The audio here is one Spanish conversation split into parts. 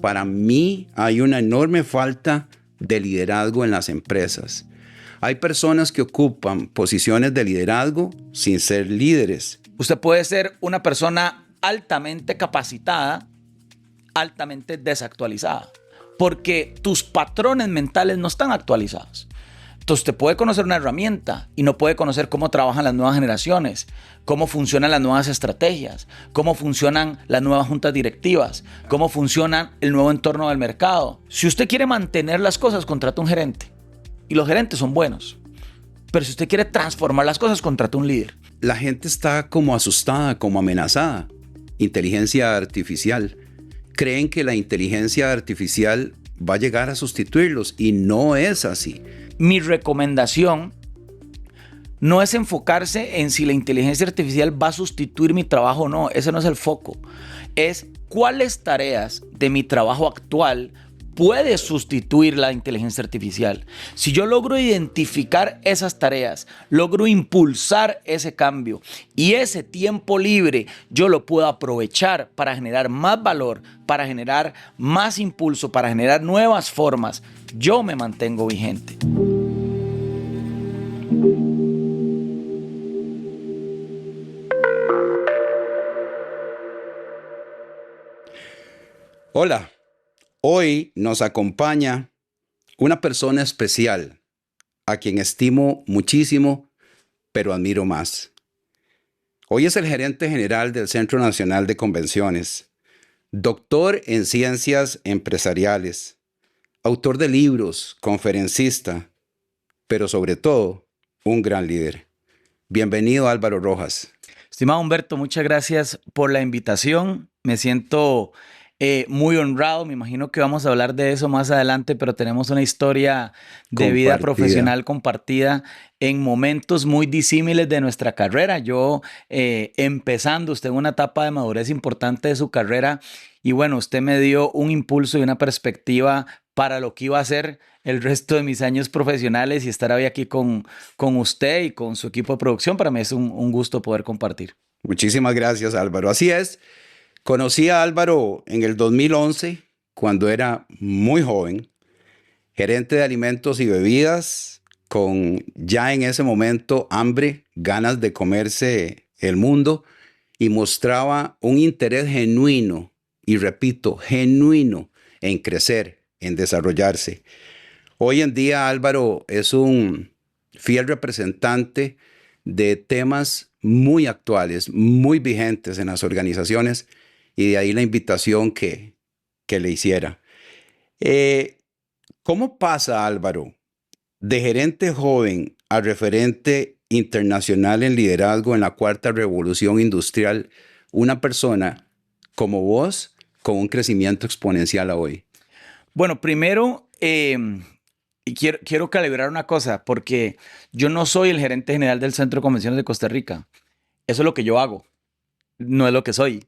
Para mí hay una enorme falta de liderazgo en las empresas. Hay personas que ocupan posiciones de liderazgo sin ser líderes. Usted puede ser una persona altamente capacitada, altamente desactualizada, porque tus patrones mentales no están actualizados. Entonces te puede conocer una herramienta y no puede conocer cómo trabajan las nuevas generaciones, cómo funcionan las nuevas estrategias, cómo funcionan las nuevas juntas directivas, cómo funciona el nuevo entorno del mercado. Si usted quiere mantener las cosas, contrata un gerente. Y los gerentes son buenos. Pero si usted quiere transformar las cosas, contrata un líder. La gente está como asustada, como amenazada. Inteligencia artificial. Creen que la inteligencia artificial va a llegar a sustituirlos y no es así. Mi recomendación no es enfocarse en si la inteligencia artificial va a sustituir mi trabajo o no. Ese no es el foco. Es cuáles tareas de mi trabajo actual puede sustituir la inteligencia artificial. Si yo logro identificar esas tareas, logro impulsar ese cambio y ese tiempo libre yo lo puedo aprovechar para generar más valor, para generar más impulso, para generar nuevas formas, yo me mantengo vigente. Hola, hoy nos acompaña una persona especial a quien estimo muchísimo, pero admiro más. Hoy es el gerente general del Centro Nacional de Convenciones, doctor en ciencias empresariales, autor de libros, conferencista, pero sobre todo, un gran líder. Bienvenido, Álvaro Rojas. Estimado Humberto, muchas gracias por la invitación. Me siento muy honrado. Me imagino que vamos a hablar de eso más adelante, pero tenemos una historia de vida profesional compartida en momentos muy disímiles de nuestra carrera. Yo empezando, usted en una etapa de madurez importante de su carrera y bueno, usted me dio un impulso y una perspectiva para lo que iba a ser el resto de mis años profesionales y estar hoy aquí con usted y con su equipo de producción. Para mí es un gusto poder compartir. Muchísimas gracias, Álvaro. Así es. Conocí a Álvaro en el 2011, cuando era muy joven, gerente de alimentos y bebidas, con ya en ese momento hambre, ganas de comerse el mundo, y mostraba un interés genuino, y repito, genuino, en crecer, en desarrollarse. Hoy en día Álvaro es un fiel representante de temas muy actuales, muy vigentes en las organizaciones, y de ahí la invitación que le hiciera. ¿Cómo pasa, Álvaro, de gerente joven a referente internacional en liderazgo en la cuarta revolución industrial, una persona como vos con un crecimiento exponencial a hoy? Bueno, primero, y quiero calibrar una cosa, porque yo no soy el gerente general del Centro de Convenciones de Costa Rica. Eso es lo que yo hago, no es lo que soy.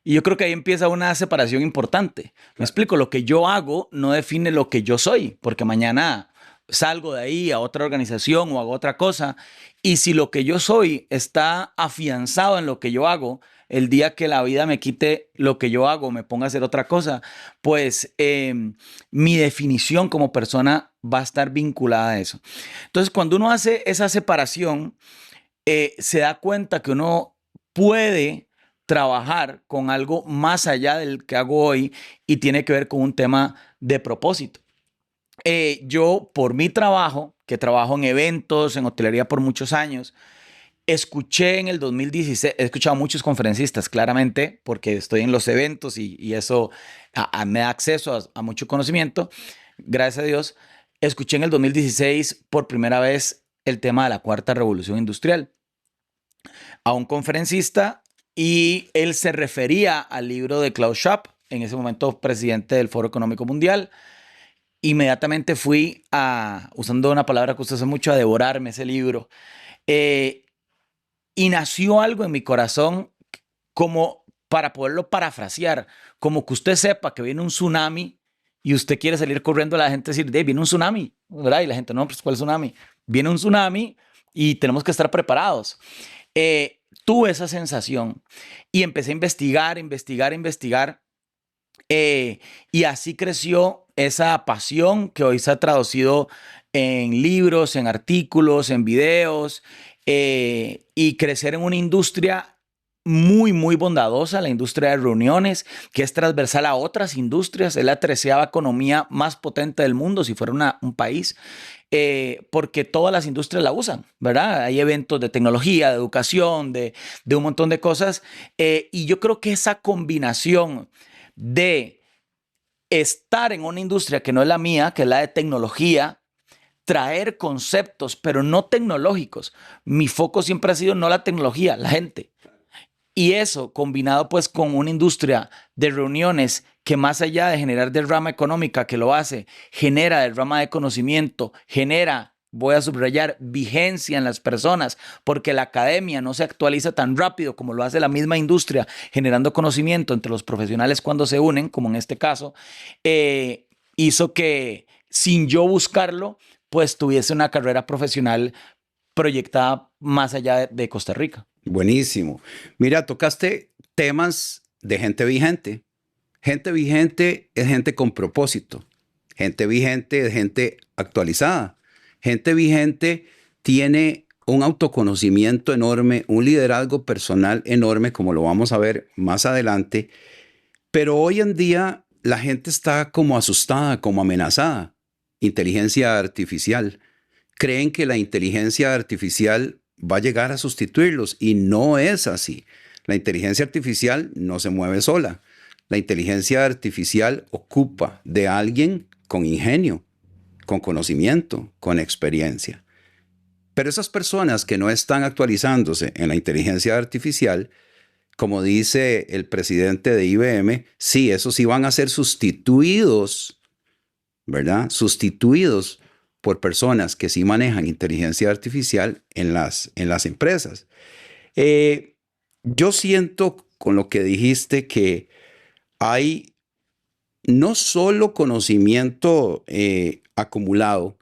Y yo creo que ahí empieza una separación importante. Me explico, lo que yo hago no define lo que yo soy, porque mañana salgo de ahí a otra organización o hago otra cosa. Y si lo que yo soy está afianzado en lo que yo hago, el día que la vida me quite lo que yo hago, me ponga a hacer otra cosa, pues mi definición como persona va a estar vinculada a eso. Entonces, cuando uno hace esa separación, se da cuenta que uno puede trabajar con algo más allá del que hago hoy y tiene que ver con un tema de propósito. Yo, por mi trabajo, que trabajo en eventos, en hotelería por muchos años, escuché en el 2016, he escuchado a muchos conferencistas, claramente, porque estoy en los eventos y eso me da acceso a mucho conocimiento, gracias a Dios. Escuché en el 2016 por primera vez el tema de la cuarta revolución industrial a un conferencista y él se refería al libro de Klaus Schwab, en ese momento presidente del Foro Económico Mundial. Inmediatamente fui usando una palabra que usted hace mucho, a devorarme ese libro. Y nació algo en mi corazón como para poderlo parafrasear, como que usted sepa que viene un tsunami y usted quiere salir corriendo a la gente y decir, viene un tsunami, ¿verdad? Y la gente, no, pues ¿cuál tsunami? Viene un tsunami y tenemos que estar preparados. Tuve esa sensación y empecé a investigar. Y así creció esa pasión que hoy se ha traducido en libros, en artículos, en videos, y crecer en una industria muy, muy bondadosa, la industria de reuniones, que es transversal a otras industrias. Es la 13ª economía más potente del mundo, si fuera un país, porque todas las industrias la usan, ¿verdad? Hay eventos de tecnología, de educación, de un montón de cosas. Y yo creo que esa combinación de estar en una industria que no es la mía, que es la de tecnología, traer conceptos, pero no tecnológicos. Mi foco siempre ha sido no la tecnología, la gente. Y eso combinado pues con una industria de reuniones que más allá de generar derrama económica que lo hace, genera derrama de conocimiento, genera, voy a subrayar, vigencia en las personas, porque la academia no se actualiza tan rápido como lo hace la misma industria, generando conocimiento entre los profesionales cuando se unen, como en este caso, hizo que sin yo buscarlo, pues tuviese una carrera profesional proyectada más allá de Costa Rica. Buenísimo. Mira, tocaste temas de gente vigente. Gente vigente es gente con propósito. Gente vigente es gente actualizada. Gente vigente tiene un autoconocimiento enorme, un liderazgo personal enorme, como lo vamos a ver más adelante. Pero hoy en día la gente está como asustada, como amenazada. Inteligencia artificial. Creen que la inteligencia artificial va a llegar a sustituirlos y no es así. La inteligencia artificial no se mueve sola. La inteligencia artificial ocupa de alguien con ingenio, con conocimiento, con experiencia. Pero esas personas que no están actualizándose en la inteligencia artificial, como dice el presidente de IBM, sí, esos sí van a ser sustituidos, ¿verdad? Sustituidos por personas que sí manejan inteligencia artificial en las empresas. Yo siento con lo que dijiste que hay no solo conocimiento acumulado,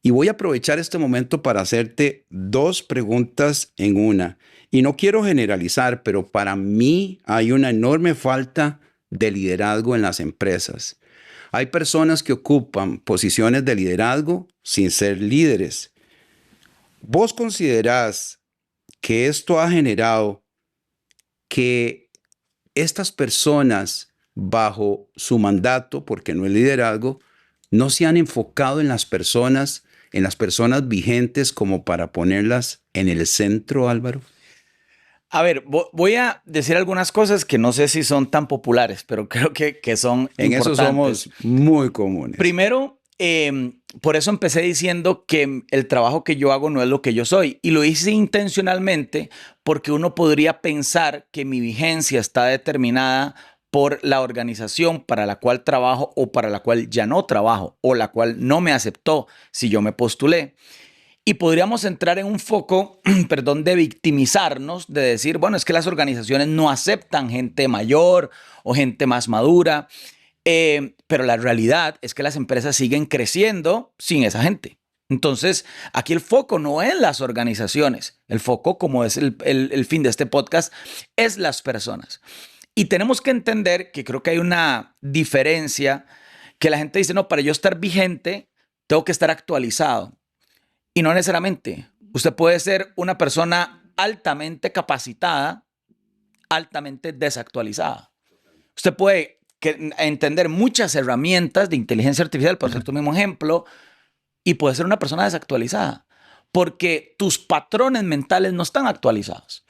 y voy a aprovechar este momento para hacerte dos preguntas en una. Y no quiero generalizar, pero para mí hay una enorme falta de liderazgo en las empresas. Hay personas que ocupan posiciones de liderazgo sin ser líderes. ¿Vos considerás que esto ha generado que estas personas, bajo su mandato, porque no es liderazgo, no se han enfocado en las personas vigentes como para ponerlas en el centro, Álvaro? A ver, voy a decir algunas cosas que no sé si son tan populares, pero creo que son en importantes. Eso somos muy comunes. Primero, por eso empecé diciendo que el trabajo que yo hago no es lo que yo soy. Y lo hice intencionalmente porque uno podría pensar que mi vigencia está determinada por la organización para la cual trabajo o para la cual ya no trabajo o la cual no me aceptó si yo me postulé. Y podríamos entrar en un foco, perdón, de victimizarnos, de decir, bueno, es que las organizaciones no aceptan gente mayor o gente más madura, pero la realidad es que las empresas siguen creciendo sin esa gente. Entonces, aquí el foco no es las organizaciones, el foco, como es el fin de este podcast, es las personas. Y tenemos que entender que creo que hay una diferencia, que la gente dice, no, para yo estar vigente, tengo que estar actualizado. Y no necesariamente. Usted puede ser una persona altamente capacitada, altamente desactualizada. Usted puede entender muchas herramientas de inteligencia artificial, por ser tu mismo ejemplo, y puede ser una persona desactualizada, porque tus patrones mentales no están actualizados.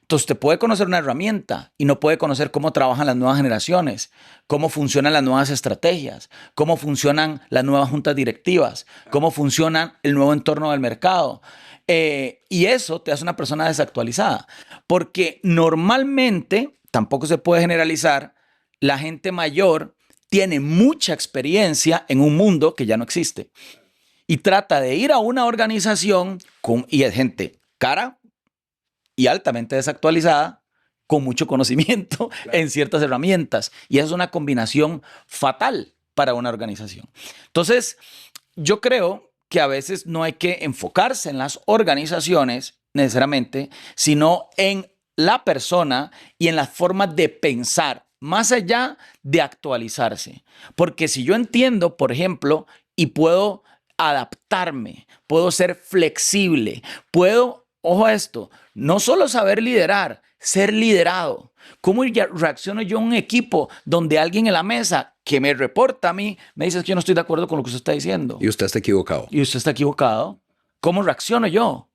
Entonces, usted puede conocer una herramienta y no puede conocer cómo trabajan las nuevas generaciones, cómo funcionan las nuevas estrategias, cómo funcionan las nuevas juntas directivas, cómo funciona el nuevo entorno del mercado. Y eso te hace una persona desactualizada, porque normalmente, tampoco se puede generalizar, la gente mayor tiene mucha experiencia en un mundo que ya no existe y trata de ir a una organización y es gente cara y altamente desactualizada, con mucho conocimiento en ciertas herramientas. Y eso es una combinación fatal para una organización. Entonces, yo creo que a veces no hay que enfocarse en las organizaciones necesariamente, sino en la persona y en las formas de pensar. más allá de actualizarse. Porque si yo entiendo, por ejemplo, y puedo adaptarme, puedo ser flexible, puedo, ojo a esto, no solo saber liderar, ser liderado. ¿Cómo reacciono yo a un equipo donde alguien en la mesa que me reporta a mí me dice que yo no estoy de acuerdo con lo que usted está diciendo? Y usted está equivocado. Y usted está equivocado. ¿Cómo reacciono yo?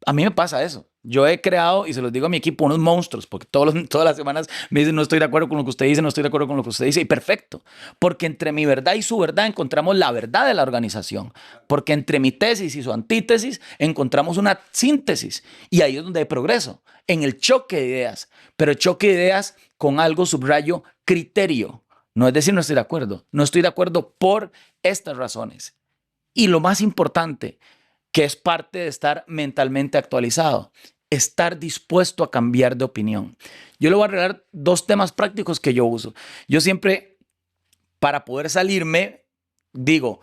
A mí me pasa eso. Yo he creado, y se los digo a mi equipo, unos monstruos, porque todas las semanas me dicen, no estoy de acuerdo con lo que usted dice, no estoy de acuerdo con lo que usted dice, y perfecto. Porque entre mi verdad y su verdad encontramos la verdad de la organización. Porque entre mi tesis y su antítesis encontramos una síntesis. Y ahí es donde hay progreso, en el choque de ideas. Pero choque de ideas con algo, subrayo, criterio. No es decir, no estoy de acuerdo. No estoy de acuerdo por estas razones. Y lo más importante, que es parte de estar mentalmente actualizado, estar dispuesto a cambiar de opinión. Yo le voy a regalar 2 temas prácticos que yo uso. Yo siempre, para poder salirme, digo,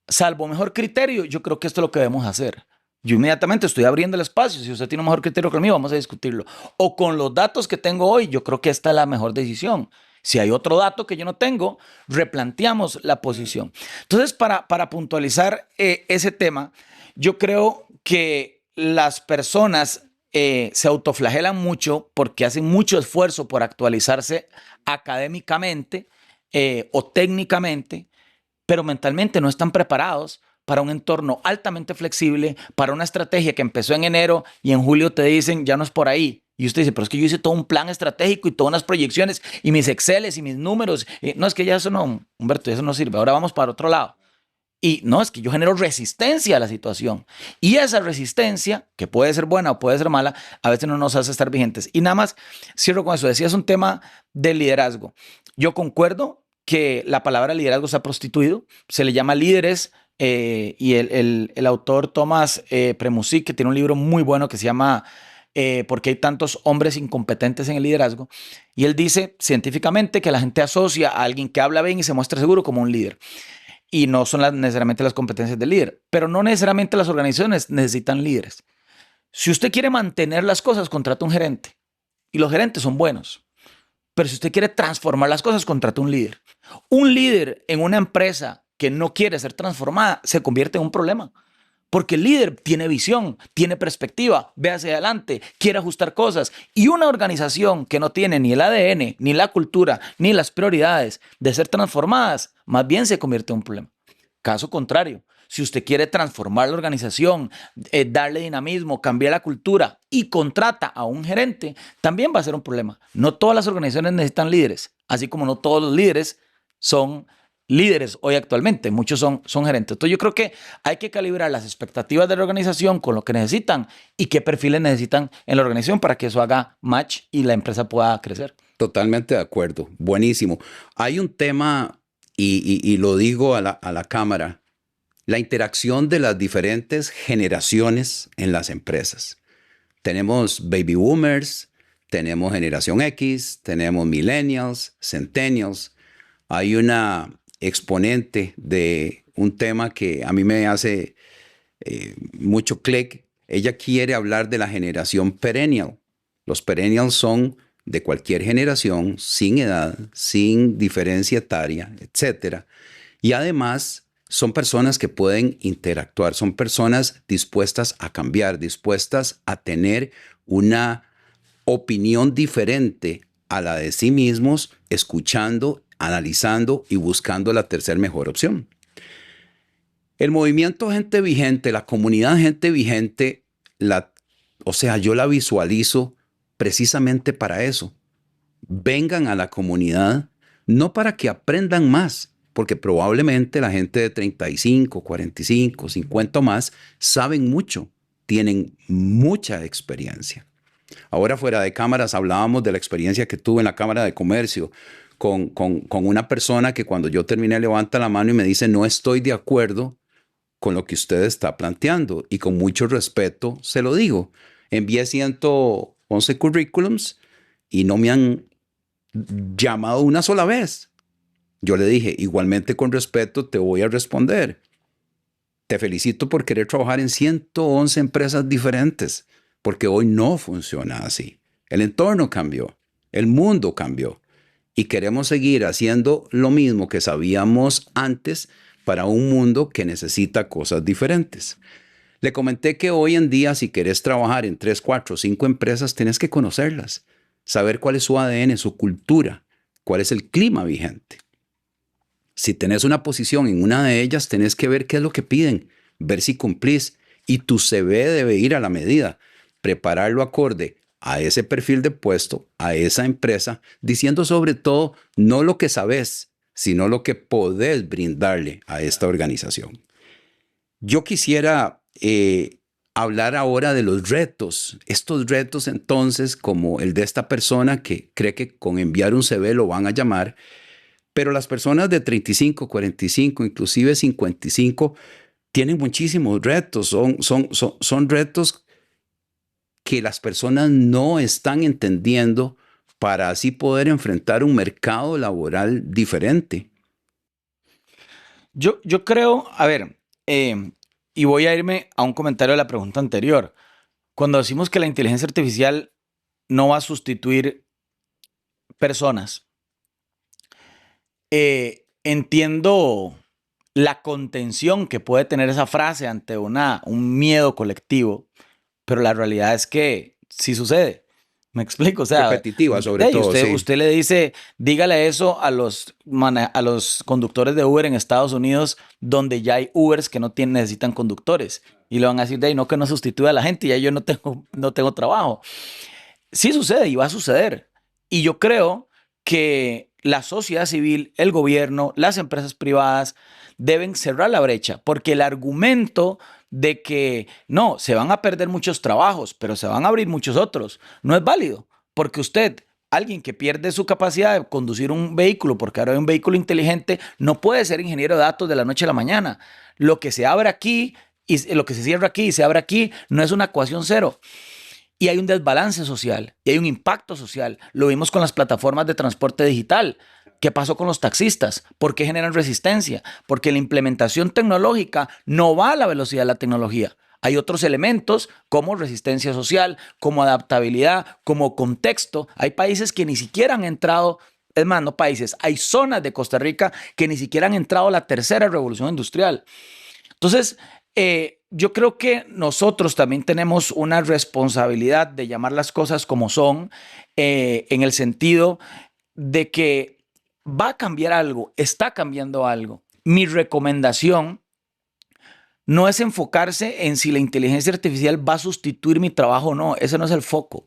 salvo mejor criterio, yo creo que esto es lo que debemos hacer. Yo inmediatamente estoy abriendo el espacio. Si usted tiene un mejor criterio que el mío, vamos a discutirlo. O con los datos que tengo hoy, yo creo que esta es la mejor decisión. Si hay otro dato que yo no tengo, replanteamos la posición. Entonces, para puntualizar ese tema, yo creo que las personas se autoflagelan mucho porque hacen mucho esfuerzo por actualizarse académicamente o técnicamente, pero mentalmente no están preparados para un entorno altamente flexible, para una estrategia que empezó en enero y en julio te dicen ya no es por ahí. Y usted dice, pero es que yo hice todo un plan estratégico y todas unas proyecciones y mis Exceles y mis números. No, es que ya eso no, Humberto, eso no sirve. Ahora vamos para otro lado. Y no, es que yo genero resistencia a la situación. Y esa resistencia, que puede ser buena o puede ser mala, a veces no nos hace estar vigentes. Y nada más, cierro con eso. Decías un tema de liderazgo. Yo concuerdo que la palabra liderazgo se ha prostituido. Se le llama líderes. Y el autor Thomas Premuzic, que tiene un libro muy bueno que se llama ¿Por qué hay tantos hombres incompetentes en el liderazgo? Y él dice científicamente que la gente asocia a alguien que habla bien y se muestra seguro como un líder. Y no son necesariamente las competencias del líder, pero no necesariamente las organizaciones necesitan líderes. Si usted quiere mantener las cosas, contrata un gerente. Y los gerentes son buenos. Pero si usted quiere transformar las cosas, contrata un líder. Un líder en una empresa que no quiere ser transformada se convierte en un problema. Porque el líder tiene visión, tiene perspectiva, ve hacia adelante, quiere ajustar cosas. Y una organización que no tiene ni el ADN, ni la cultura, ni las prioridades de ser transformadas, más bien se convierte en un problema. Caso contrario, si usted quiere transformar la organización, darle dinamismo, cambiar la cultura y contrata a un gerente, también va a ser un problema. No todas las organizaciones necesitan líderes, así como no todos los líderes son líderes hoy actualmente, muchos son gerentes. Entonces yo creo que hay que calibrar las expectativas de la organización con lo que necesitan y qué perfiles necesitan en la organización para que eso haga match y la empresa pueda crecer. Totalmente de acuerdo. Buenísimo. Hay un tema, y lo digo a la cámara, la interacción de las diferentes generaciones en las empresas. Tenemos baby boomers, tenemos generación X, tenemos millennials, centennials. Hay una exponente de un tema que a mí me hace mucho clic. Ella quiere hablar de la generación perennial. Los perennials son de cualquier generación, sin edad, sin diferencia etaria, etc. Y además son personas que pueden interactuar, son personas dispuestas a cambiar, dispuestas a tener una opinión diferente a la de sí mismos, escuchando, analizando y buscando la tercer mejor opción. El movimiento Gente Vigente, la comunidad Gente Vigente, yo la visualizo precisamente para eso. Vengan a la comunidad, no para que aprendan más, porque probablemente la gente de 35, 45, 50 o más saben mucho, tienen mucha experiencia. Ahora fuera de cámaras hablábamos de la experiencia que tuve en la Cámara de Comercio con una persona que cuando yo terminé levanta la mano y me dice no estoy de acuerdo con lo que usted está planteando y con mucho respeto se lo digo. Envié 111 currículums y no me han llamado una sola vez. Yo le dije, igualmente con respeto te voy a responder. Te felicito por querer trabajar en 111 empresas diferentes, porque hoy no funciona así. El entorno cambió, el mundo cambió. y queremos seguir haciendo lo mismo que sabíamos antes para un mundo que necesita cosas diferentes. Le comenté que hoy en día, si querés trabajar en 3, 4, 5 empresas, tenés que conocerlas, saber cuál es su ADN, su cultura, cuál es el clima vigente. Si tenés una posición en una de ellas, tenés que ver qué es lo que piden, ver si cumplís, y tu CV debe ir a la medida, prepararlo acorde a ese perfil de puesto, a esa empresa, diciendo sobre todo no lo que sabes, sino lo que podés brindarle a esta organización. Yo quisiera hablar ahora de los retos. Estos retos entonces, como el de esta persona que cree que con enviar un CV lo van a llamar, pero las personas de 35, 45, inclusive 55, tienen muchísimos retos. Son retos que las personas no están entendiendo para así poder enfrentar un mercado laboral diferente. Yo creo, a ver, y voy a irme a un comentario de la pregunta anterior. Cuando decimos que la inteligencia artificial no va a sustituir personas, entiendo la contención que puede tener esa frase ante un miedo colectivo, pero la realidad es que sí sucede. Me explico, o sea, Repetitiva sobre todo, sí. usted le dice, dígale eso a los conductores de Uber en Estados Unidos, donde ya hay Ubers que no necesitan conductores. Y le van a decir, de ahí no, que no sustituya a la gente, ya yo no tengo trabajo. Sí sucede y va a suceder. Y yo creo que la sociedad civil, el gobierno, las empresas privadas deben cerrar la brecha, porque el argumento de que no, se van a perder muchos trabajos, pero se van a abrir muchos otros, no es válido, porque usted, alguien que pierde su capacidad de conducir un vehículo, porque ahora hay un vehículo inteligente, no puede ser ingeniero de datos de la noche a la mañana. Lo que se abre aquí y lo que se cierra aquí y se abre aquí no es una ecuación cero. Y hay un desbalance social y hay un impacto social. Lo vimos con las plataformas de transporte digital. ¿Qué pasó con los taxistas? ¿Por qué generan resistencia? Porque la implementación tecnológica no va a la velocidad de la tecnología. Hay otros elementos como resistencia social, como adaptabilidad, como contexto. Hay países que ni siquiera han entrado, es más, no países, hay zonas de Costa Rica que ni siquiera han entrado a la tercera revolución industrial. Entonces, yo creo que nosotros también tenemos una responsabilidad de llamar las cosas como son, en el sentido de que va a cambiar algo, está cambiando algo. Mi recomendación no es enfocarse en si la inteligencia artificial va a sustituir mi trabajo o no. Ese no es el foco.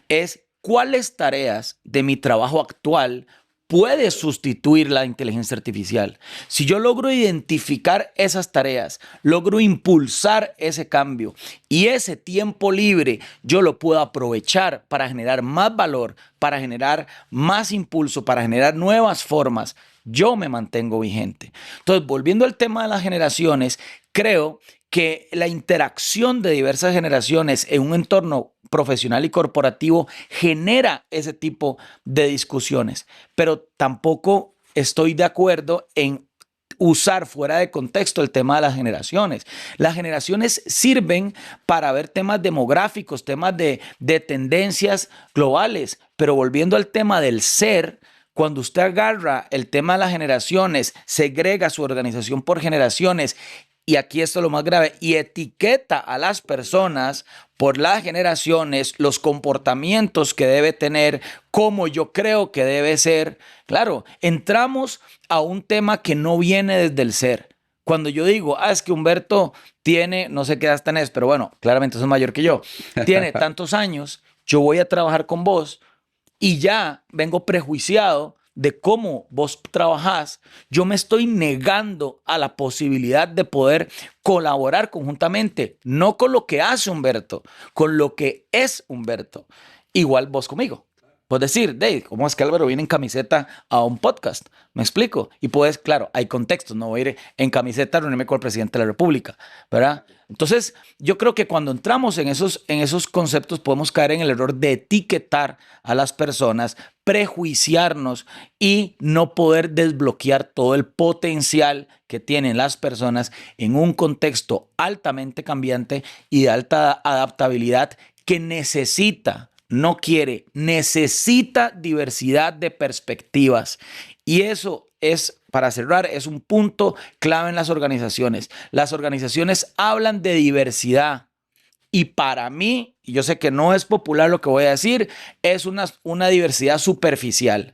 Es cuáles tareas de mi trabajo actual puede sustituir la inteligencia artificial. Si yo logro identificar esas tareas, logro impulsar ese cambio y ese tiempo libre yo lo puedo aprovechar para generar más valor, para generar más impulso, para generar nuevas formas, yo me mantengo vigente. Entonces, volviendo al tema de las generaciones, creo que la interacción de diversas generaciones en un entorno profesional y corporativo genera ese tipo de discusiones, pero tampoco estoy de acuerdo en usar fuera de contexto el tema de las generaciones. Las generaciones sirven para ver temas demográficos, temas de tendencias globales, pero volviendo al tema del ser, cuando usted agarra el tema de las generaciones, segrega su organización por generaciones, y aquí esto es lo más grave, y etiqueta a las personas por las generaciones, los comportamientos que debe tener, como yo creo que debe ser. Claro, entramos a un tema que no viene desde el ser. Cuando yo digo, es que Humberto tiene, no sé qué edad tenés, pero bueno, claramente es mayor que yo, tiene tantos años, yo voy a trabajar con vos y ya vengo prejuiciado de cómo vos trabajás, yo me estoy negando a la posibilidad de poder colaborar conjuntamente, no con lo que hace Humberto, con lo que es Humberto. Igual vos conmigo. Puedes decir, Dave, ¿cómo es que Álvaro viene en camiseta a un podcast? ¿Me explico? Y puedes, claro, hay contextos, no voy a ir en camiseta a reunirme con el presidente de la República, ¿verdad? Entonces, yo creo que cuando entramos en esos conceptos podemos caer en el error de etiquetar a las personas, prejuiciarnos y no poder desbloquear todo el potencial que tienen las personas en un contexto altamente cambiante y de alta adaptabilidad que necesita no quiere, necesita diversidad de perspectivas. Y eso es, para cerrar, es un punto clave en las organizaciones. Las organizaciones hablan de diversidad. Y para mí, y yo sé que no es popular lo que voy a decir, es una diversidad superficial,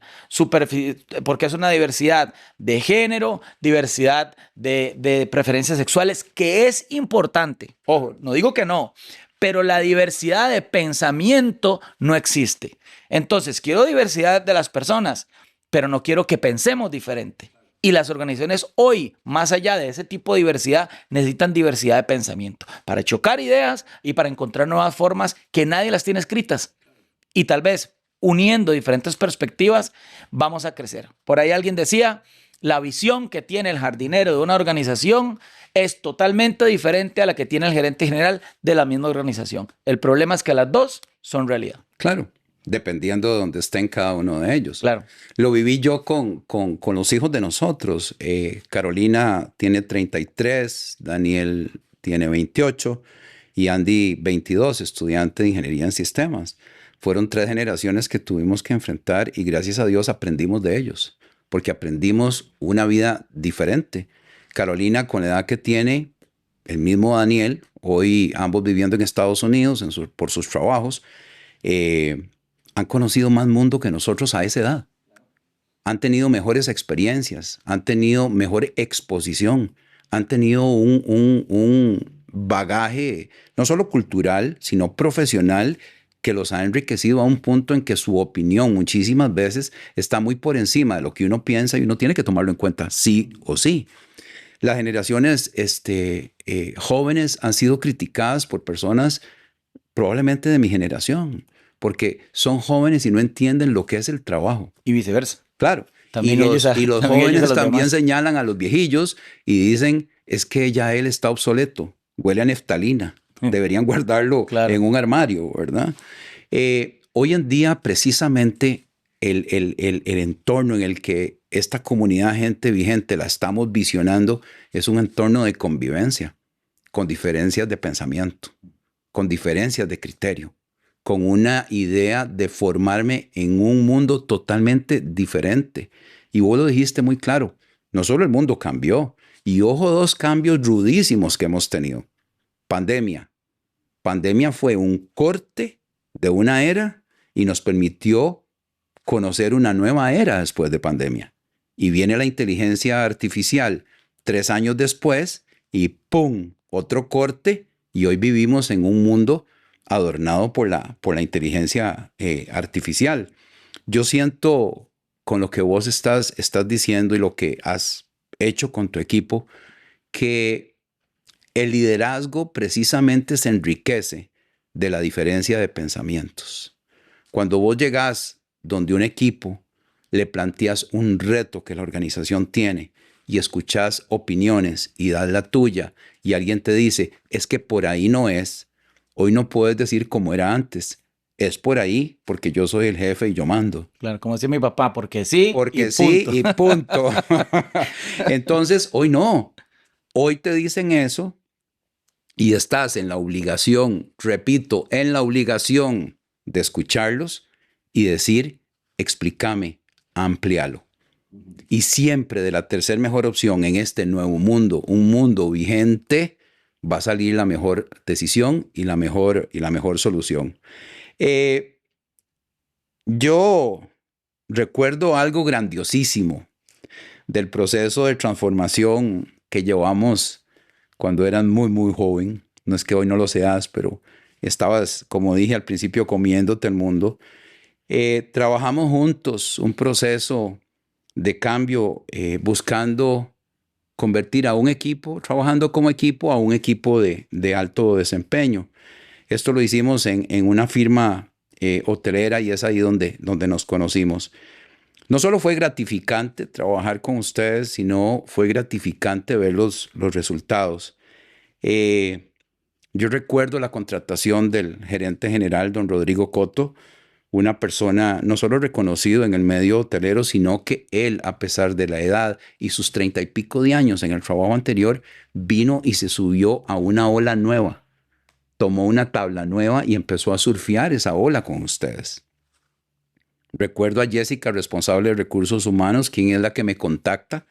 porque es una diversidad de género, diversidad de preferencias sexuales, que es importante. Ojo, no digo que no, pero la diversidad de pensamiento no existe. Entonces, quiero diversidad de las personas, pero no quiero que pensemos diferente. Y las organizaciones hoy, más allá de ese tipo de diversidad, necesitan diversidad de pensamiento para chocar ideas y para encontrar nuevas formas que nadie las tiene escritas. Y tal vez uniendo diferentes perspectivas vamos a crecer. Por ahí alguien decía, la visión que tiene el jardinero de una organización es totalmente diferente a la que tiene el gerente general de la misma organización. El problema es que las dos son realidad. Claro, dependiendo de dónde estén cada uno de ellos. Claro. Lo viví yo con los hijos de nosotros. Carolina tiene 33, Daniel tiene 28 y Andy 22, estudiante de ingeniería en sistemas. Fueron 3 generaciones que tuvimos que enfrentar y gracias a Dios aprendimos de ellos, porque aprendimos una vida diferente. Carolina, con la edad que tiene, el mismo Daniel, hoy ambos viviendo en Estados Unidos por sus trabajos, han conocido más mundo que nosotros a esa edad. Han tenido mejores experiencias, han tenido mejor exposición, han tenido un bagaje no solo cultural, sino profesional que los ha enriquecido a un punto en que su opinión muchísimas veces está muy por encima de lo que uno piensa y uno tiene que tomarlo en cuenta sí o sí. Las generaciones jóvenes han sido criticadas por personas probablemente de mi generación, porque son jóvenes y no entienden lo que es el trabajo. Y viceversa. Claro. También y los jóvenes también demás señalan a los viejillos y dicen, es que ya él está obsoleto, huele a neftalina, deberían guardarlo en un armario, ¿verdad? Hoy en día, precisamente, el entorno en el que esta comunidad gente vigente la estamos visionando es un entorno de convivencia, con diferencias de pensamiento, con diferencias de criterio, con una idea de formarme en un mundo totalmente diferente. Y vos lo dijiste muy claro, no solo el mundo cambió, y ojo, 2 cambios rudísimos que hemos tenido. Pandemia. Pandemia fue un corte de una era y nos permitió conocer una nueva era después de pandemia. Y viene la inteligencia artificial 3 años después y ¡pum! Otro corte y hoy vivimos en un mundo adornado por la inteligencia artificial. Yo siento con lo que vos estás diciendo y lo que has hecho con tu equipo, que el liderazgo precisamente se enriquece de la diferencia de pensamientos. Cuando vos llegás donde un equipo, le planteas un reto que la organización tiene y escuchás opiniones y das la tuya y alguien te dice, es que por ahí no es, hoy no puedes decir como era antes, es por ahí porque yo soy el jefe y yo mando. Claro, como decía mi papá, porque sí porque sí y punto. Entonces, hoy no. Hoy te dicen eso y estás en la obligación, repito, en la obligación de escucharlos y decir, explícame, amplíalo. Y siempre de la tercer mejor opción en este nuevo mundo, un mundo vigente, va a salir la mejor decisión y la mejor solución. Yo recuerdo algo grandiosísimo del proceso de transformación que llevamos cuando eras muy, muy joven. No es que hoy no lo seas, pero estabas, como dije al principio, comiéndote el mundo. Trabajamos juntos un proceso de cambio, buscando convertir a un equipo, trabajando como equipo, a un equipo de alto desempeño. Esto lo hicimos en una firma hotelera y es ahí donde nos conocimos. No solo fue gratificante trabajar con ustedes, sino fue gratificante ver los resultados. Yo recuerdo la contratación del gerente general, don Rodrigo Coto, una persona no solo reconocido en el medio hotelero, sino que él, a pesar de la edad y sus 30 y pico de años en el trabajo anterior, vino y se subió a una ola nueva tomó una tabla nueva y empezó a surfear esa ola con ustedes. Recuerdo a Jessica, responsable de recursos humanos, quien es la que me contacta.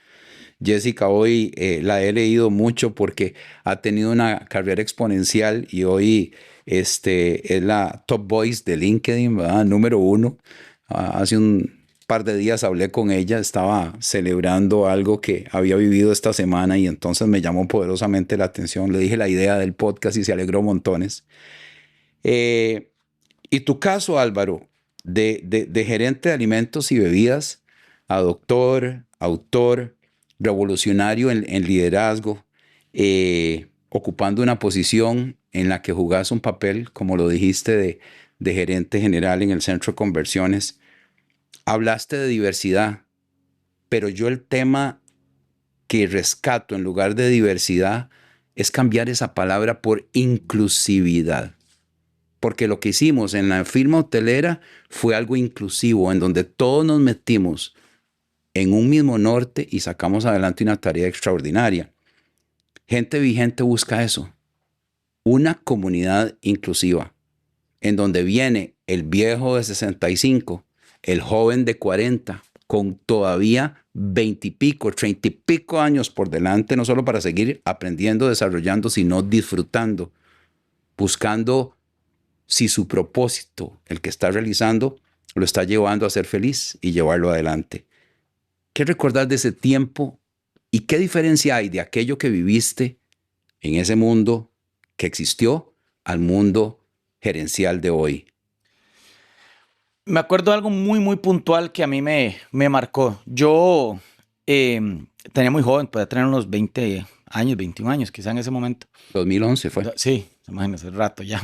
Jessica hoy la he leído mucho porque ha tenido una carrera exponencial y hoy es la top voice de LinkedIn, ¿verdad? Número 1. Hace un par de días hablé con ella, estaba celebrando algo que había vivido esta semana y entonces me llamó poderosamente la atención. Le dije la idea del podcast y se alegró montones. Y tu caso, Álvaro, de gerente de alimentos y bebidas a doctor, autor, revolucionario en liderazgo, ocupando una posición en la que jugás un papel, como lo dijiste, de gerente general en el Centro de Conversiones. Hablaste de diversidad, pero yo el tema que rescato en lugar de diversidad es cambiar esa palabra por inclusividad. Porque lo que hicimos en la firma hotelera fue algo inclusivo, en donde todos nos metimos en un mismo norte y sacamos adelante una tarea extraordinaria. Gente Vigente busca eso, una comunidad inclusiva, en donde viene el viejo de 65, el joven de 40, con todavía 20 y pico, 30 y pico años por delante, no solo para seguir aprendiendo, desarrollando, sino disfrutando, buscando si su propósito, el que está realizando, lo está llevando a ser feliz y llevarlo adelante. ¿Qué recordás de ese tiempo y qué diferencia hay de aquello que viviste en ese mundo que existió al mundo gerencial de hoy? Me acuerdo de algo muy, muy puntual que a mí me marcó. Yo tenía muy joven, podía tener unos 20 años, 21 años, quizá en ese momento. 2011 fue. Sí, imagínense, el rato ya.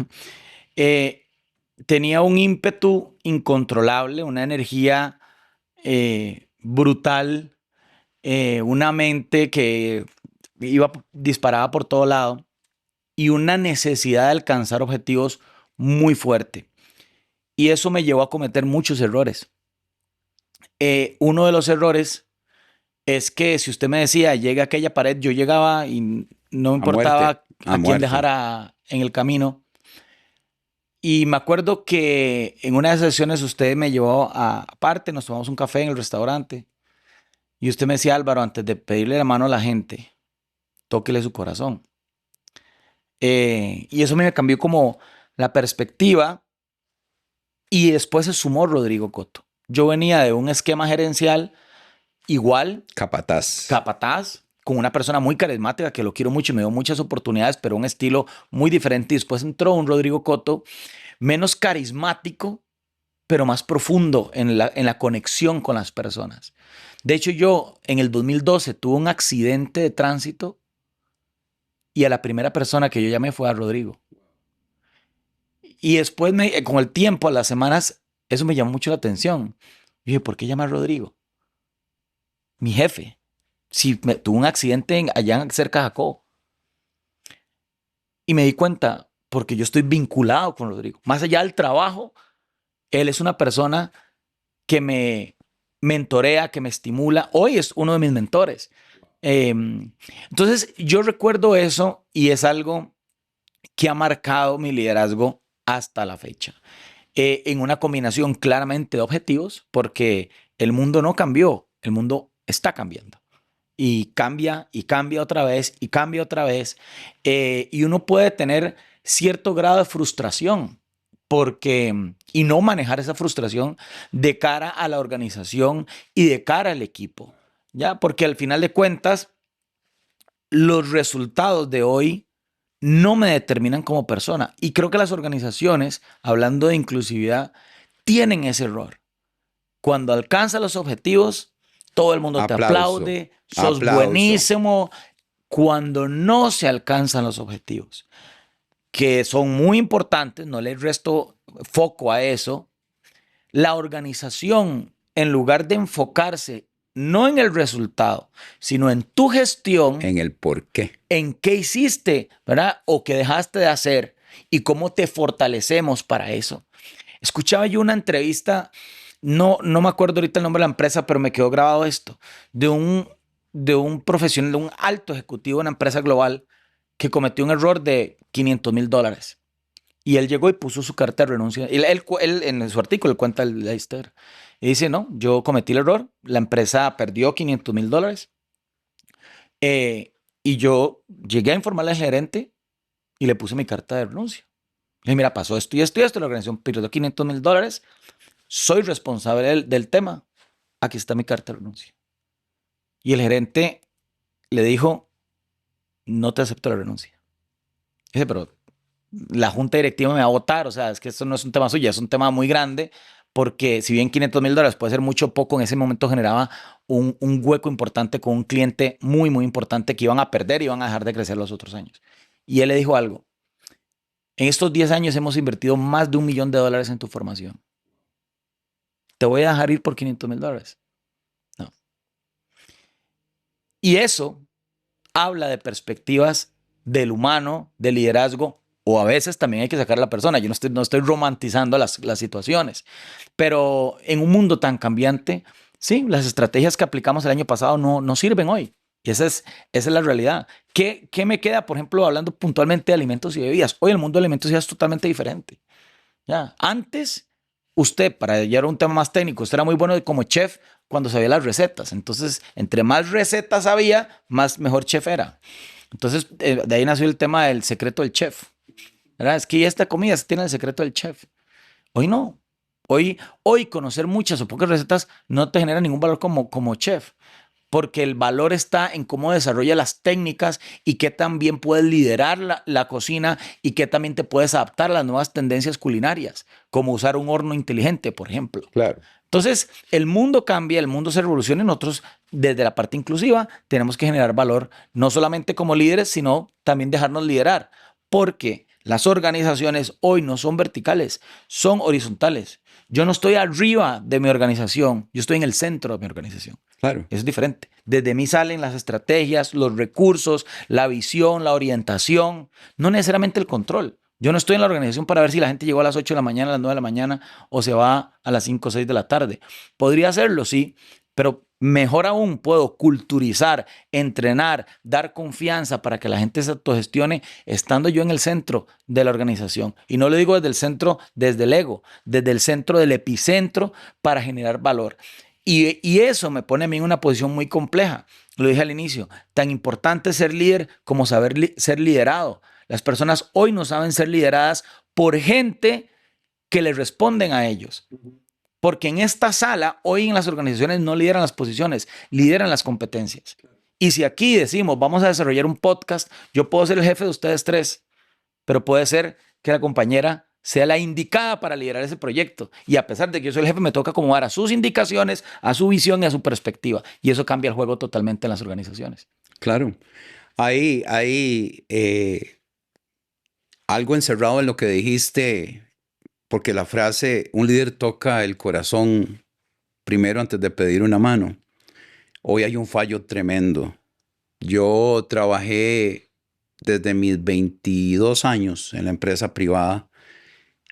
Tenía un ímpetu incontrolable, una energía brutal, una mente que iba disparada por todo lado y una necesidad de alcanzar objetivos muy fuerte. Y eso me llevó a cometer muchos errores. Uno de los errores es que si usted me decía, llegue a aquella pared, yo llegaba y no me importaba a quién dejara en el camino. Y me acuerdo que en una de esas sesiones usted me llevó aparte, nos tomamos un café en el restaurante y usted me decía, Álvaro, antes de pedirle la mano a la gente, tóquele su corazón. Y eso me cambió como la perspectiva y después se sumó Rodrigo Cotto. Yo venía de un esquema gerencial igual. Capataz, con una persona muy carismática que lo quiero mucho y me dio muchas oportunidades, pero un estilo muy diferente. Y después entró un Rodrigo Cotto menos carismático, pero más profundo en la conexión con las personas. De hecho, yo en el 2012 tuve un accidente de tránsito y a la primera persona que yo llamé fue a Rodrigo. Y después, con el tiempo, a las semanas, eso me llamó mucho la atención. Yo dije, ¿por qué llamar a Rodrigo? Mi jefe. Si tuvo un accidente allá cerca de Jacó. Y me di cuenta, porque yo estoy vinculado con Rodrigo. Más allá del trabajo, él es una persona que me mentorea, que me estimula. Hoy es uno de mis mentores. Entonces, yo recuerdo eso y es algo que ha marcado mi liderazgo hasta la fecha. En una combinación claramente de objetivos, porque el mundo no cambió, el mundo está cambiando. Y cambia otra vez y cambia otra vez. Y uno puede tener cierto grado de frustración y no manejar esa frustración de cara a la organización y de cara al equipo, ¿ya? Porque al final de cuentas, los resultados de hoy no me determinan como persona. Y creo que las organizaciones, hablando de inclusividad, tienen ese error. Cuando alcanzas los objetivos, todo el mundo te aplaude, sos buenísimo. Cuando no se alcanzan los objetivos, que son muy importantes, no le resto foco a eso, la organización, en lugar de enfocarse no en el resultado, sino en tu gestión. En el por qué. En qué hiciste, ¿verdad? O qué dejaste de hacer y cómo te fortalecemos para eso. Escuchaba yo una entrevista, no me acuerdo ahorita el nombre de la empresa, pero me quedó grabado esto, de un profesional, de un alto ejecutivo de una empresa global que cometió un error de $500,000. Y él llegó y puso su carta de renuncia. Y él en su artículo él cuenta la historia. Y dice, no, yo cometí el error, la empresa perdió $500,000 y yo llegué a informarle al gerente y le puse mi carta de renuncia. Le dije, mira, pasó esto y esto y esto, la organización perdió $500,000, soy responsable del tema, aquí está mi carta de renuncia. Y el gerente le dijo, no te acepto la renuncia. Dice, pero la junta directiva me va a votar, o sea, es que esto no es un tema suyo, es un tema muy grande, porque si bien $500,000 puede ser mucho o poco, en ese momento generaba un hueco importante con un cliente muy, muy importante que iban a perder y iban a dejar de crecer los otros años. Y él le dijo algo, en estos 10 años hemos invertido más de $1,000,000 en tu formación. ¿Te voy a dejar ir por $500,000? No. Y eso habla de perspectivas del humano, del liderazgo, o a veces también hay que sacar a la persona. Yo no estoy romantizando las situaciones, pero en un mundo tan cambiante, sí, las estrategias que aplicamos el año pasado no sirven hoy. Y esa es la realidad. ¿Qué me queda, por ejemplo, hablando puntualmente de alimentos y bebidas? Hoy el mundo de alimentos ya es totalmente diferente. ¿Ya? Antes, usted, para llegar a un tema más técnico, usted era muy bueno como chef cuando sabía las recetas. Entonces, entre más recetas sabía, más mejor chef era. Entonces, de ahí nació el tema del secreto del chef. ¿Verdad? Es que esta comida tiene el secreto del chef. Hoy no. Hoy conocer muchas o pocas recetas no te genera ningún valor como chef, porque el valor está en cómo desarrolla las técnicas y qué también puedes liderar la cocina y qué también te puedes adaptar a las nuevas tendencias culinarias, como usar un horno inteligente, por ejemplo. Claro. Entonces, el mundo cambia, el mundo se revoluciona y nosotros, desde la parte inclusiva, tenemos que generar valor, no solamente como líderes, sino también dejarnos liderar, porque las organizaciones hoy no son verticales, son horizontales. Yo no estoy arriba de mi organización, yo estoy en el centro de mi organización. Claro. Es diferente. Desde mí salen las estrategias, los recursos, la visión, la orientación, no necesariamente el control. Yo no estoy en la organización para ver si la gente llegó a las 8 de la mañana, a las 9 de la mañana o se va a las 5 o 6 de la tarde. Podría hacerlo, sí, pero mejor aún puedo culturizar, entrenar, dar confianza para que la gente se autogestione estando yo en el centro de la organización. Y no lo digo desde el centro, desde el ego, desde el centro del epicentro para generar valor. Y eso me pone a mí en una posición muy compleja. Lo dije al inicio, tan importante ser líder como saber ser liderado. Las personas hoy no saben ser lideradas por gente que le responden a ellos. Porque en esta sala, hoy en las organizaciones no lideran las posiciones, lideran las competencias. Y si aquí decimos, vamos a desarrollar un podcast, yo puedo ser el jefe de ustedes tres, pero puede ser que la compañera sea la indicada para liderar ese proyecto. Y a pesar de que yo soy el jefe, me toca acomodar a sus indicaciones, a su visión y a su perspectiva. Y eso cambia el juego totalmente en las organizaciones. Claro. Hay algo encerrado en lo que dijiste, porque la frase, un líder toca el corazón primero antes de pedir una mano. Hoy hay un fallo tremendo. Yo trabajé desde mis 22 años en la empresa privada.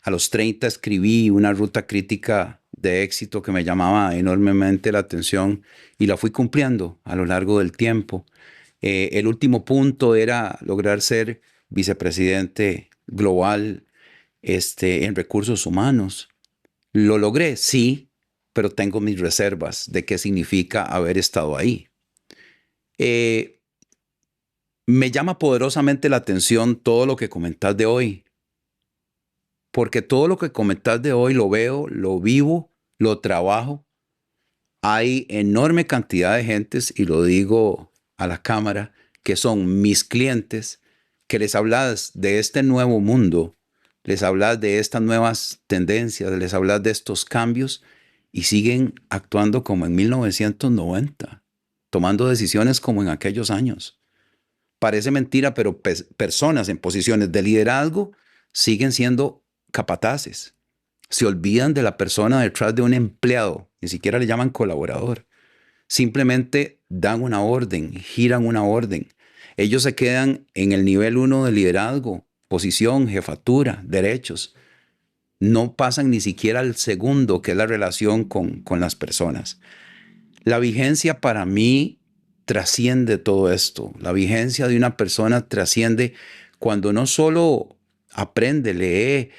A los 30 escribí una ruta crítica de éxito que me llamaba enormemente la atención y la fui cumpliendo a lo largo del tiempo. El último punto era lograr ser vicepresidente global en recursos humanos. Lo logré, sí, pero tengo mis reservas de qué significa haber estado ahí. Me llama poderosamente la atención todo lo que comentas de hoy, porque todo lo que comentas de hoy lo veo, lo vivo, lo trabajo. Hay enorme cantidad de gentes, y lo digo a la cámara, que son mis clientes, que les hablas de este nuevo mundo, les hablas de estas nuevas tendencias, les hablas de estos cambios y siguen actuando como en 1990, tomando decisiones como en aquellos años. Parece mentira, pero personas en posiciones de liderazgo siguen siendo capataces. Se olvidan de la persona detrás de un empleado, ni siquiera le llaman colaborador. Simplemente dan una orden, giran una orden. Ellos se quedan en el nivel 1 de liderazgo, posición, jefatura, derechos. No pasan ni siquiera al segundo, que es la relación con las personas. La vigencia para mí trasciende todo esto. La vigencia de una persona trasciende cuando no solo aprende, lee,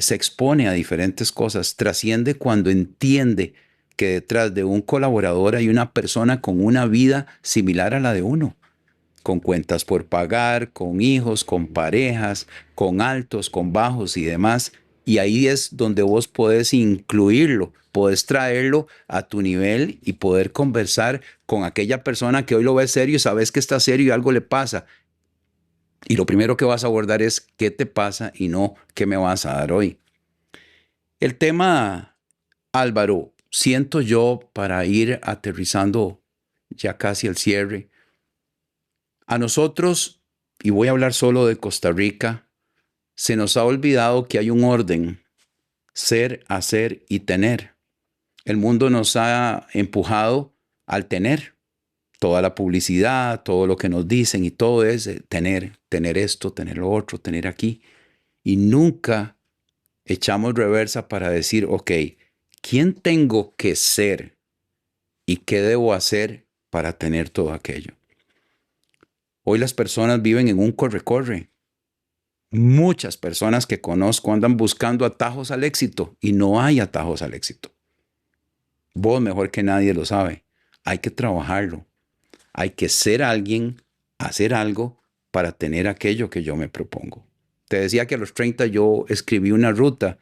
se expone a diferentes cosas, trasciende cuando entiende que detrás de un colaborador hay una persona con una vida similar a la de uno, con cuentas por pagar, con hijos, con parejas, con altos, con bajos y demás. Y ahí es donde vos podés incluirlo, podés traerlo a tu nivel y poder conversar con aquella persona que hoy lo ve serio y sabes que está serio y algo le pasa. Y lo primero que vas a abordar es qué te pasa y no qué me vas a dar hoy. El tema, Álvaro, siento yo para ir aterrizando ya casi el cierre. A nosotros, y voy a hablar solo de Costa Rica, se nos ha olvidado que hay un orden: ser, hacer y tener. El mundo nos ha empujado al tener. Toda la publicidad, todo lo que nos dicen y todo es tener esto, tener lo otro, tener aquí. Y nunca echamos reversa para decir, ok, ¿quién tengo que ser y qué debo hacer para tener todo aquello? Hoy las personas viven en un corre-corre. Muchas personas que conozco andan buscando atajos al éxito y no hay atajos al éxito. Vos mejor que nadie lo sabe. Hay que trabajarlo. Hay que ser alguien, hacer algo para tener aquello que yo me propongo. Te decía que a los 30 yo escribí una ruta.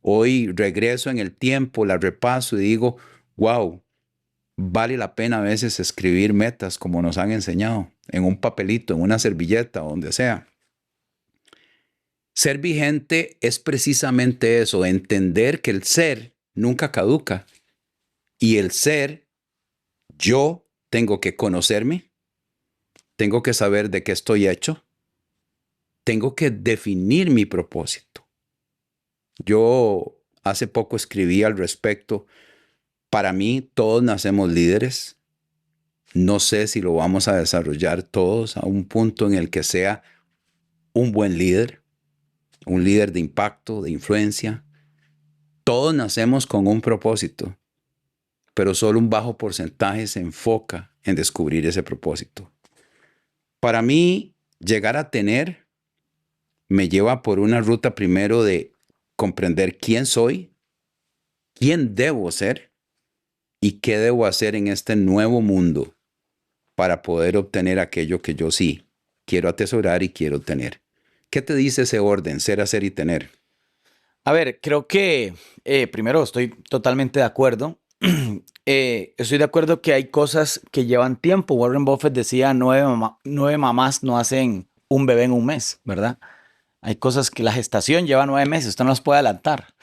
Hoy regreso en el tiempo, la repaso y digo, wow, vale la pena a veces escribir metas como nos han enseñado, en un papelito, en una servilleta, donde sea. Ser vigente es precisamente eso, entender que el ser nunca caduca. Y el ser, yo tengo que conocerme, tengo que saber de qué estoy hecho, tengo que definir mi propósito. Yo hace poco escribí al respecto. Para mí, todos nacemos líderes. No sé si lo vamos a desarrollar todos a un punto en el que sea un buen líder, un líder de impacto, de influencia. Todos nacemos con un propósito, pero solo un bajo porcentaje se enfoca en descubrir ese propósito. Para mí, llegar a tener me lleva por una ruta primero de comprender quién soy, quién debo ser y qué debo hacer en este nuevo mundo para poder obtener aquello que yo sí quiero atesorar y quiero tener. ¿Qué te dice ese orden, ser, hacer y tener? A ver, creo que primero estoy totalmente de acuerdo. Estoy de acuerdo que hay cosas que llevan tiempo. Warren Buffett decía, nueve mamás no hacen un bebé en un mes, ¿verdad? Hay cosas que la gestación lleva 9 meses, usted no las puede adelantar.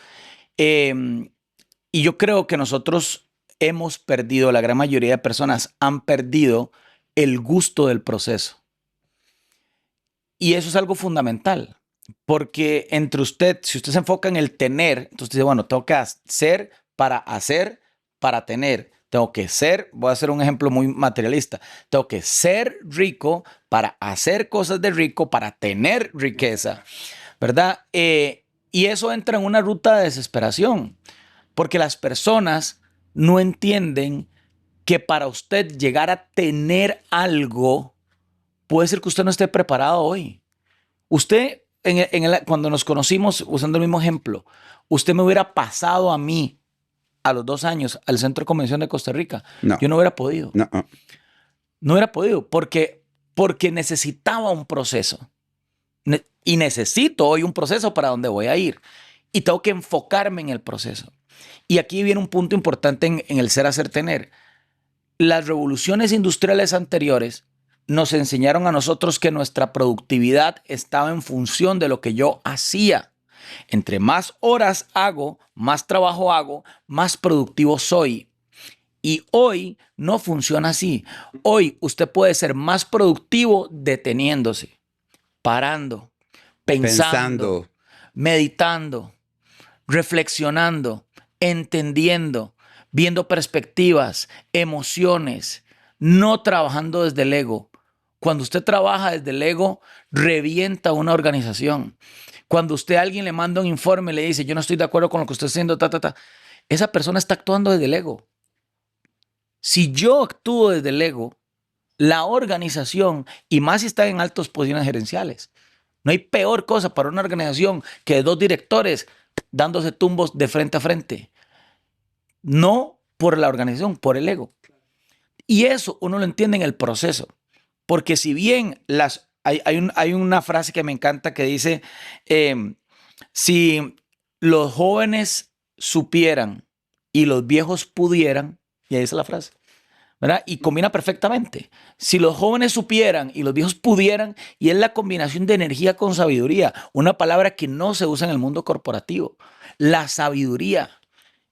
Y yo creo que nosotros hemos perdido, la gran mayoría de personas han perdido el gusto del proceso. Y eso es algo fundamental, porque entre usted, si usted se enfoca en el tener, entonces dice, bueno, tengo que ser para hacer, para tener. Tengo que ser, voy a hacer un ejemplo muy materialista, tengo que ser rico para hacer cosas de rico, para tener riqueza, ¿verdad? Y eso entra en una ruta de desesperación, porque las personas no entienden que para usted llegar a tener algo, puede ser que usted no esté preparado hoy. Usted, cuando nos conocimos, usando el mismo ejemplo, usted me hubiera pasado a mí a los 2 años al Centro de Convención de Costa Rica. No. Yo no hubiera podido. No. No hubiera podido porque necesitaba un proceso. Y necesito hoy un proceso para donde voy a ir. Y tengo que enfocarme en el proceso. Y aquí viene un punto importante en el ser, hacer, tener. Las revoluciones industriales anteriores nos enseñaron a nosotros que nuestra productividad estaba en función de lo que yo hacía. Entre más horas hago, más trabajo hago, más productivo soy. Y hoy no funciona así. Hoy usted puede ser más productivo deteniéndose, parando, pensando, meditando, reflexionando, entendiendo, viendo perspectivas, emociones, no trabajando desde el ego. Cuando usted trabaja desde el ego, revienta una organización. Cuando usted a alguien le manda un informe y le dice, yo no estoy de acuerdo con lo que usted está haciendo, esa persona está actuando desde el ego. Si yo actúo desde el ego, la organización, y más si está en altas posiciones gerenciales, No hay peor cosa para una organización que dos directores dándose tumbos de frente a frente. No por la organización, por el ego. Y eso uno lo entiende en el proceso. Porque si bien hay una frase que me encanta que dice, si los jóvenes supieran y los viejos pudieran, y ahí es la frase, ¿verdad? Y combina perfectamente. Si los jóvenes supieran y los viejos pudieran, y es la combinación de energía con sabiduría, una palabra que no se usa en el mundo corporativo. La sabiduría,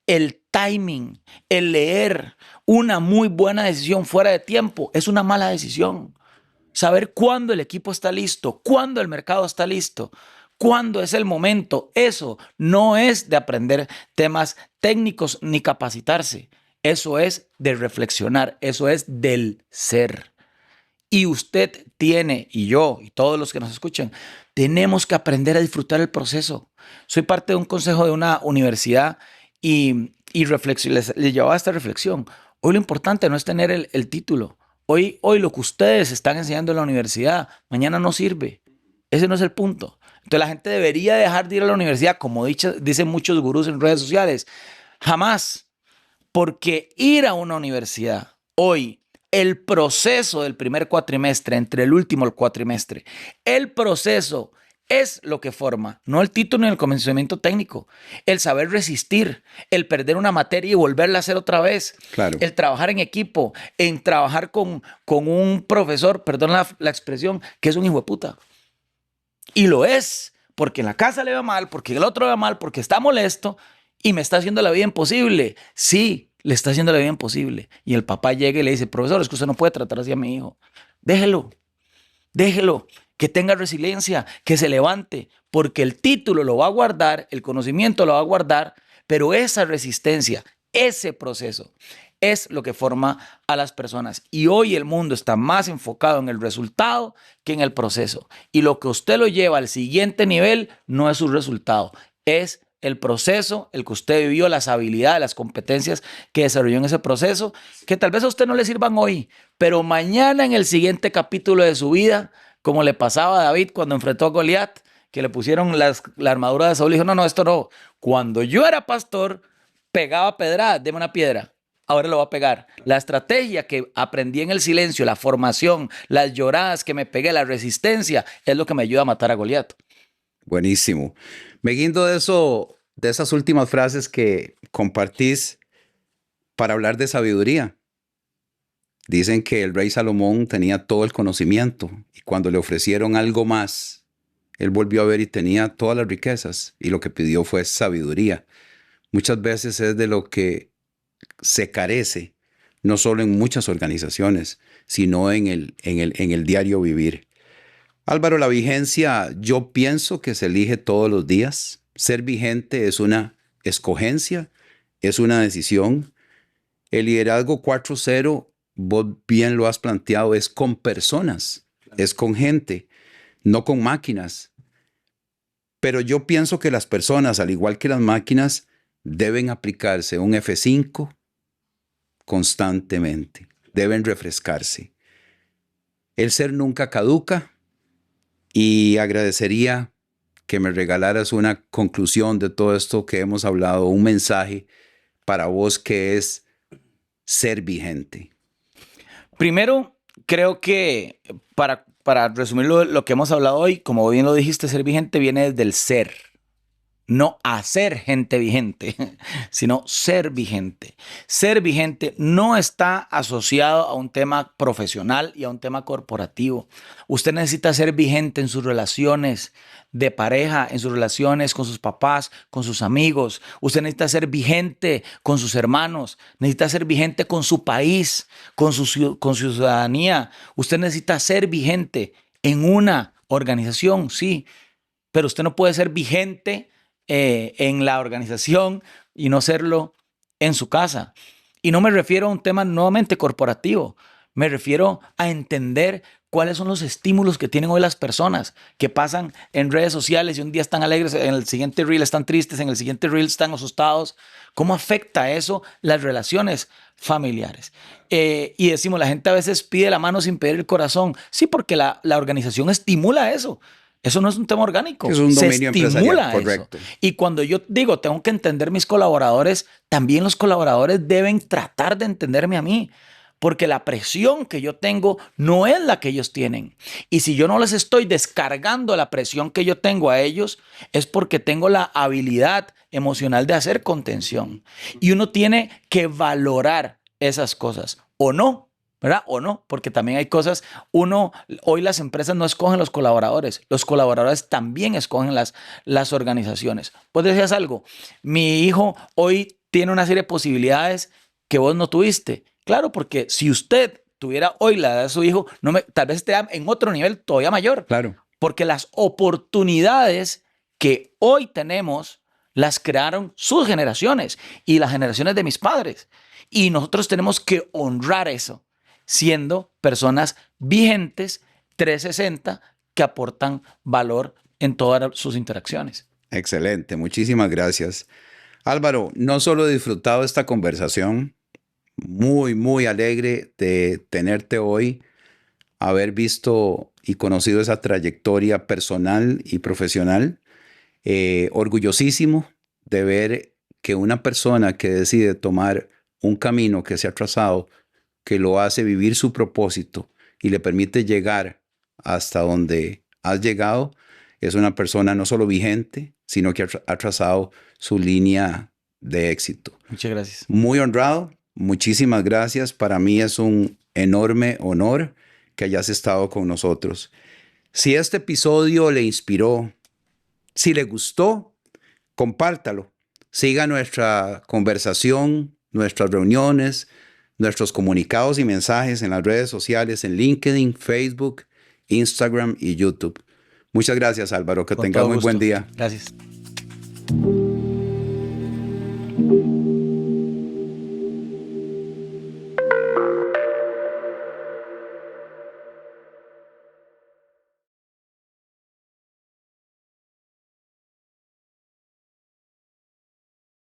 el timing, el leer una muy buena decisión fuera de tiempo es una mala decisión. Saber cuándo el equipo está listo, cuándo el mercado está listo, cuándo es el momento, eso no es de aprender temas técnicos ni capacitarse. Eso es de reflexionar, eso es del ser. Y usted tiene, y yo, y todos los que nos escuchan, tenemos que aprender a disfrutar el proceso. Soy parte de un consejo de una universidad y les llevaba esta reflexión. Hoy lo importante no es tener el título. Hoy lo que ustedes están enseñando en la universidad, mañana no sirve. Ese no es el punto. Entonces la gente debería dejar de ir a la universidad, como dicen muchos gurús en redes sociales. Jamás. Porque ir a una universidad hoy, el proceso del primer cuatrimestre, entre el último y el cuatrimestre, el proceso es lo que forma, no el título ni el conocimiento técnico, el saber resistir, el perder una materia y volverla a hacer otra vez, Claro. el trabajar en equipo, en trabajar con un profesor, perdón la expresión, que es un hijo de puta. Y lo es, porque en la casa le va mal, porque el otro le va mal, porque está molesto y me está haciendo la vida imposible. Sí, le está haciendo la vida imposible. Y el papá llega y le dice, profesor, es que usted no puede tratar así a mi hijo. Déjelo, déjelo, que tenga resiliencia, que se levante, porque el título lo va a guardar, el conocimiento lo va a guardar, pero esa resistencia, ese proceso, es lo que forma a las personas. Y hoy el mundo está más enfocado en el resultado que en el proceso. Y lo que usted lo lleva al siguiente nivel no es su resultado, es el proceso, el que usted vivió, las habilidades, las competencias que desarrolló en ese proceso, que tal vez a usted no le sirvan hoy, pero mañana en el siguiente capítulo de su vida, como le pasaba a David cuando enfrentó a Goliat, que le pusieron la armadura de Saúl y dijo, no, esto no. Cuando yo era pastor, pegaba pedradas, deme una piedra. Ahora lo va a pegar. La estrategia que aprendí en el silencio, la formación, las lloradas que me pegué, la resistencia, es lo que me ayuda a matar a Goliat. Buenísimo. Me guindo de eso, de esas últimas frases que compartís para hablar de sabiduría. Dicen que el rey Salomón tenía todo el conocimiento y cuando le ofrecieron algo más, él volvió a ver y tenía todas las riquezas y lo que pidió fue sabiduría. Muchas veces es de lo que se carece, no solo en muchas organizaciones, sino en el diario vivir. Álvaro, la vigencia, yo pienso que se elige todos los días. Ser vigente es una escogencia, es una decisión. El liderazgo 4.0, vos bien lo has planteado, es con personas, es con gente, no con máquinas. Pero yo pienso que las personas, al igual que las máquinas, deben aplicarse un F5 constantemente, deben refrescarse. El ser nunca caduca y agradecería que me regalaras una conclusión de todo esto que hemos hablado, un mensaje para vos que es ser vigente. Primero, creo que para resumir lo que hemos hablado hoy, como bien lo dijiste, ser vigente viene del ser. No hacer gente vigente, sino ser vigente. Ser vigente no está asociado a un tema profesional y a un tema corporativo. Usted necesita ser vigente en sus relaciones de pareja, en sus relaciones con sus papás, con sus amigos. Usted necesita ser vigente con sus hermanos. Necesita ser vigente con su país, con su ciudadanía. Usted necesita ser vigente en una organización, sí, pero usted no puede ser vigente en la organización y no serlo en su casa. Y no me refiero a un tema nuevamente corporativo, me refiero a entender cuáles son los estímulos que tienen hoy las personas que pasan en redes sociales y un día están alegres, en el siguiente reel están tristes, en el siguiente reel están asustados. ¿Cómo afecta eso las relaciones familiares? Y decimos, la gente a veces pide la mano sin pedir el corazón. Sí, porque la organización estimula eso. Eso no es un tema orgánico. Es un Se dominio estimula empresarial, correcto. eso. Y cuando yo digo, tengo que entender mis colaboradores, también los colaboradores deben tratar de entenderme a mí. Porque la presión que yo tengo no es la que ellos tienen. Y si yo no les estoy descargando la presión que yo tengo a ellos, es porque tengo la habilidad emocional de hacer contención. Y uno tiene que valorar esas cosas. O no, ¿verdad? O no, porque también hay cosas, hoy las empresas no escogen los colaboradores también escogen las organizaciones. Vos decías algo, mi hijo hoy tiene una serie de posibilidades que vos no tuviste. Claro, porque si usted tuviera hoy la edad de su hijo, tal vez esté en otro nivel todavía mayor. Claro. Porque las oportunidades que hoy tenemos las crearon sus generaciones y las generaciones de mis padres. Y nosotros tenemos que honrar eso, siendo personas vigentes, 360, que aportan valor en todas sus interacciones. Excelente, muchísimas gracias. Álvaro, no solo he disfrutado esta conversación, muy, muy alegre de tenerte hoy, haber visto y conocido esa trayectoria personal y profesional. Orgullosísimo de ver que una persona que decide tomar un camino que se ha trazado, que lo hace vivir su propósito y le permite llegar hasta donde has llegado, es una persona no solo vigente, sino que ha trazado su línea de éxito. Muchas gracias. Muy honrado. Muchísimas gracias. Para mí es un enorme honor que hayas estado con nosotros. Si este episodio le inspiró, si le gustó, compártalo. Siga nuestra conversación, nuestras reuniones, nuestros comunicados y mensajes en las redes sociales, en LinkedIn, Facebook, Instagram y YouTube. Muchas gracias, Álvaro. Que tengas muy buen día. Gracias.